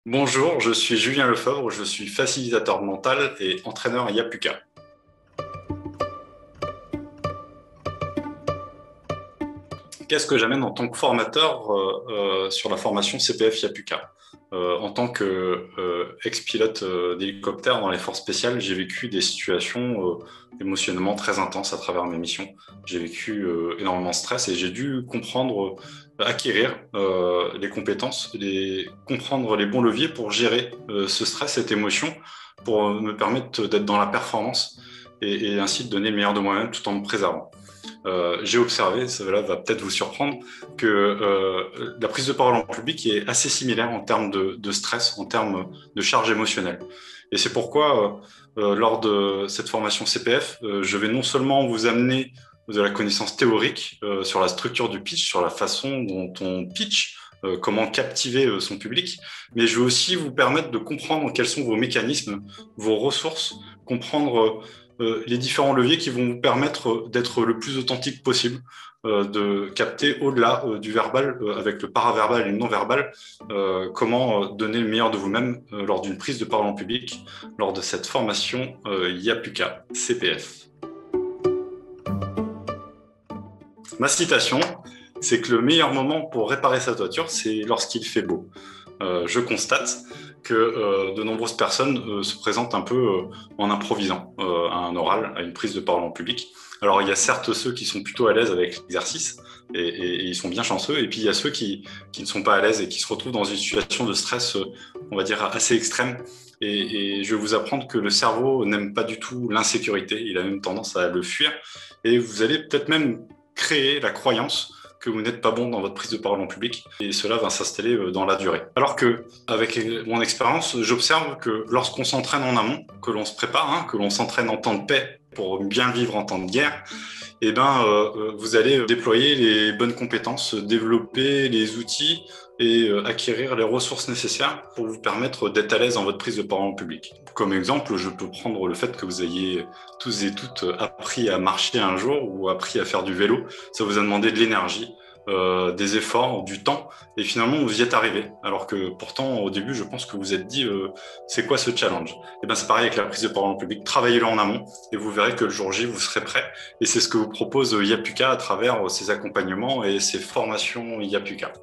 Bonjour, je suis Julien Lefebvre, je suis facilitateur mental et entraîneur Yapuka. Qu'est-ce que j'amène en tant que formateur sur la formation CPF Yapuka? En tant qu'ex-pilote d'hélicoptère dans les forces spéciales, j'ai vécu des situations émotionnellement très intenses à travers mes missions. J'ai vécu énormément de stress et j'ai dû comprendre, acquérir les compétences, comprendre les bons leviers pour gérer ce stress, cette émotion, pour me permettre d'être dans la performance et ainsi de donner le meilleur de moi-même tout en me préservant. J'ai observé, cela va peut-être vous surprendre, que la prise de parole en public est assez similaire en termes de stress, en termes de charge émotionnelle. Et c'est pourquoi, lors de cette formation CPF, je vais non seulement vous amener de la connaissance théorique sur la structure du pitch, sur la façon dont on pitch, comment captiver son public, mais je vais aussi vous permettre de comprendre quels sont vos mécanismes, vos ressources, comprendre les différents leviers qui vont vous permettre d'être le plus authentique possible, de capter au-delà du verbal, avec le paraverbal et le non-verbal, comment donner le meilleur de vous-même lors d'une prise de parole en public, lors de cette formation Yapuka CPF. Ma citation, c'est que le meilleur moment pour réparer sa toiture, c'est lorsqu'il fait beau. Je constate que de nombreuses personnes se présentent un peu en improvisant à un oral, à une prise de parole en public. Alors, il y a certes ceux qui sont plutôt à l'aise avec l'exercice et ils sont bien chanceux, et puis il y a ceux qui ne sont pas à l'aise et qui se retrouvent dans une situation de stress, on va dire, assez extrême. Et je vais vous apprendre que le cerveau n'aime pas du tout l'insécurité, il a même tendance à le fuir, et vous allez peut-être même créer la croyance que vous n'êtes pas bon dans votre prise de parole en public, et cela va s'installer dans la durée. Alors que, avec mon expérience, j'observe que lorsqu'on s'entraîne en amont, que l'on se prépare, que l'on s'entraîne en temps de paix pour bien vivre en temps de guerre, eh ben, vous allez déployer les bonnes compétences, développer les outils et acquérir les ressources nécessaires pour vous permettre d'être à l'aise dans votre prise de parole en public. Comme exemple, je peux prendre le fait que vous ayez tous et toutes appris à marcher un jour ou appris à faire du vélo. Ça vous a demandé de l'énergie, des efforts, du temps, et finalement vous y êtes arrivé. Alors que pourtant, au début, je pense que vous vous êtes dit c'est quoi ce challenge? Et ben c'est pareil avec la prise de parole en public. Travaillez-le en amont et vous verrez que le jour J, vous serez prêt. Et c'est ce que vous propose Yapuka à travers ses accompagnements et ses formations Yapuka.